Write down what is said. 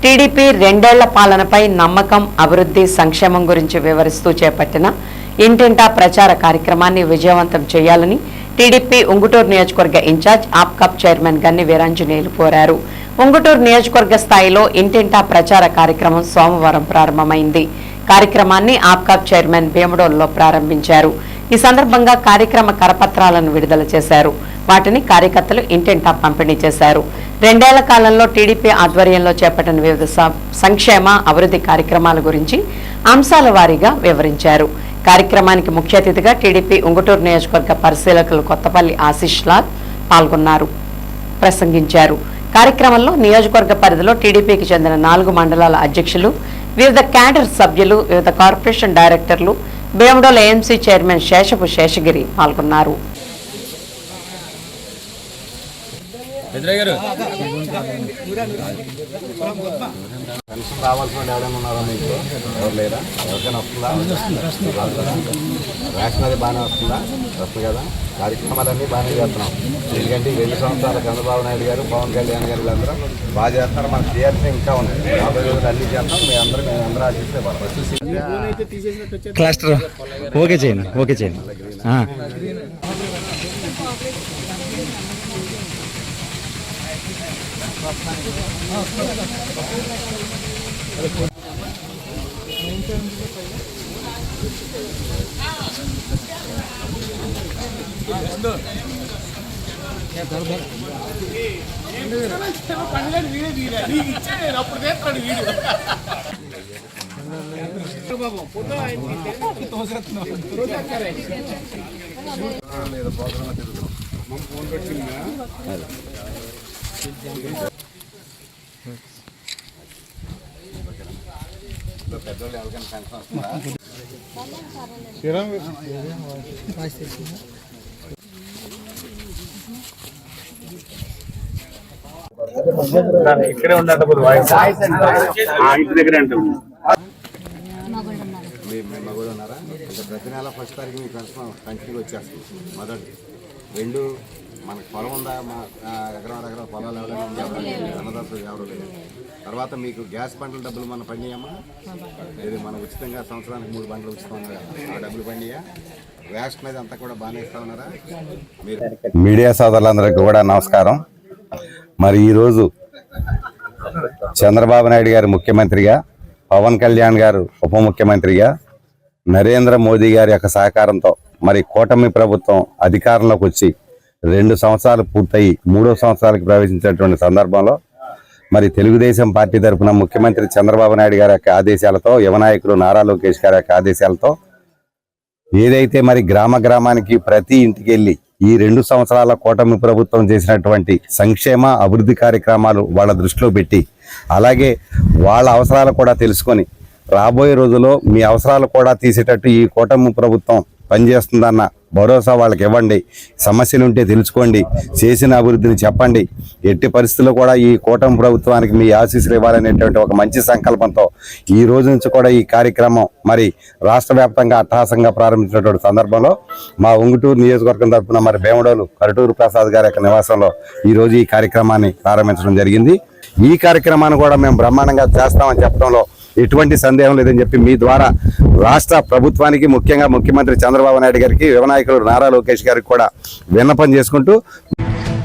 TDP రెండేళ్ల పాలనపై నమ్మకం, అభివృద్ధి, సంక్షేమం గురించి వివరిస్తూ చేపట్టిన ఇంటింటా ప్రచార కార్యక్రమాన్ని విజయవంతం చేయాలని టీడీపీ ఉంగుటూరు నియోజకవర్గ ఇన్ఛార్జ్ ఆప్కాప్ చైర్మన్ గన్ని వీరాంజనేయులు కోరారు. ఉంగుటూరు నియోజకవర్గ స్థాయిలో ఇంటింటా ప్రచార కార్యక్రమం సోమవారం ప్రారంభమైంది. కార్యక్రమాన్ని ఆప్కాప్ చైర్మన్ భీమడోల్లో ప్రారంభించారు. ఈ సందర్భంగా కార్యక్రమ కరపత్రాలను విడుదల చేశారు. వాటిని కార్యకర్తలు ఇంటింటా పంపిణీ చేశారు. రెండేళ్ల కాలంలో టీడీపీ ఆధ్వర్యంలో చేపట్టిన వివిధ సంక్షేమ, అభివృద్ధి కార్యక్రమాల గురించి అంశాల వారీగా వివరించారు. కార్యక్రమానికి ముఖ్య అతిథిగా టీడీపీ ఉంగుటూరు నియోజకవర్గ పరిశీలకులు కొత్తపల్లి ఆశీష్ లాల్ ప్రసంగించారు. కార్యక్రమంలో నియోజకవర్గ పరిధిలో టీడీపీకి చెందిన 4 మండలాల అధ్యక్షులు, వివిధ క్యాడర్ సభ్యులు, వివిధ కార్పొరేషన్ డైరెక్టర్లు, భీమడోల్ ఏఎంసీ చైర్మన్ శేషపు శేషగిరి పాల్గొన్నారు. పెన్షన్ రావాల్సిన ఎవరైనా ఉన్నారా? మీకు ఎవరు లేరా? ఎవరికైనా వస్తుందా? రేషన్ అది బాగానే వస్తుందా? వస్తుంది కదా. కార్యక్రమాలన్నీ బాగానే చేస్తున్నాం. ఎందుకంటే 2 సంవత్సరాలు చంద్రబాబు నాయుడు గారు, పవన్ కళ్యాణ్ గారు వీళ్ళందరూ బాగా చేస్తున్నారు. మనకు చేయాల్సిన ఇంకా ఉన్నాయి. 50 రోజులు అన్ని చేస్తాం. మేమందరూ ఆశిస్తే క్లస్టర్ ఓకే చేయండి. పెద్దోళ్ళు ఎవరికైనా పెన్షన్ వస్తుందా? ఇక్కడే ఉండాలి. ఇంటి దగ్గర ఉంటుంది. మీ మగోడు ఉన్నారా? ప్రతి నెల 1వ తారీఖు మీ పెన్షన్ కంటిన్యూ వచ్చేస్తుంది. మొదటి 2 మనకు పొలం ఉందా? మా ఎకరాల పొలాలు ఎవరైనా అన్నదాతలు ఎవరు లేదు. తర్వాత మీకు గ్యాస్ బండ్ల డబ్బులు మనం పండియమ్మా? ఇది మనం ఉచితంగా సంవత్సరానికి 3 బండ్లు ఉచితం ఉన్నారు కదా, ఆ డబ్బులు పండియా? రేషన్ అది అంతా కూడా బాగానే ఇస్తా ఉన్నారా? మీరు మీడియా సోదరులందరికీ కూడా నమస్కారం. మరి ఈరోజు చంద్రబాబు నాయుడు గారు ముఖ్యమంత్రిగా, పవన్ కళ్యాణ్ గారు ఉప ముఖ్యమంత్రిగా, నరేంద్ర మోదీ గారి యొక్క సహకారంతో మరి కూటమి ప్రభుత్వం అధికారంలోకి వచ్చి 2 సంవత్సరాలు పూర్తయి 3వ సంవత్సరాలకు ప్రవేశించినటువంటి సందర్భంలో మరి తెలుగుదేశం పార్టీ తరఫున ముఖ్యమంత్రి చంద్రబాబు నాయుడు గారి యొక్క ఆదేశాలతో, యువ నాయకులు నారా లోకేష్ గారి యొక్క ఆదేశాలతో ఏదైతే మరి గ్రామానికి ప్రతి ఇంటికి వెళ్ళి ఈ 2 సంవత్సరాల కూటమి ప్రభుత్వం చేసినటువంటి సంక్షేమ, అభివృద్ధి కార్యక్రమాలు వాళ్ళ దృష్టిలో పెట్టి, అలాగే వాళ్ళ అవసరాలు కూడా తెలుసుకొని రాబోయే రోజుల్లో మీ అవసరాలు కూడా తీసేటట్టు ఈ కూటమి ప్రభుత్వం పనిచేస్తుందన్న భరోసా వాళ్ళకి ఇవ్వండి. సమస్యలు ఉంటే తెలుసుకోండి, చేసిన అభివృద్ధిని చెప్పండి. ఎట్టి పరిస్థితుల్లో కూడా ఈ కూటమి ప్రభుత్వానికి మీ ఆశీస్సులు ఇవ్వాలనేటువంటి ఒక మంచి సంకల్పంతో ఈ రోజు నుంచి కూడా ఈ కార్యక్రమం మరి రాష్ట్ర వ్యాప్తంగా అట్టహాసంగా ప్రారంభించినటువంటి సందర్భంలో మా ఉంగుటూరు నియోజకవర్గం తరఫున మరి భీమడోలు కరటూరు ప్రసాద్ గారి యొక్క నివాసంలో ఈరోజు ఈ కార్యక్రమాన్ని ప్రారంభించడం జరిగింది. ఈ కార్యక్రమాన్ని కూడా మేము బ్రహ్మాండంగా చేస్తామని చెప్పడంలో ఎటువంటి సందేహం లేదని చెప్పి మీ ద్వారా రాష్ట్ర ప్రభుత్వానికి, ముఖ్యంగా ముఖ్యమంత్రి చంద్రబాబు నాయుడు గారికి, యువ నాయకులు నారా లోకేష్ గారికి కూడా విన్నపం చేసుకుంటూ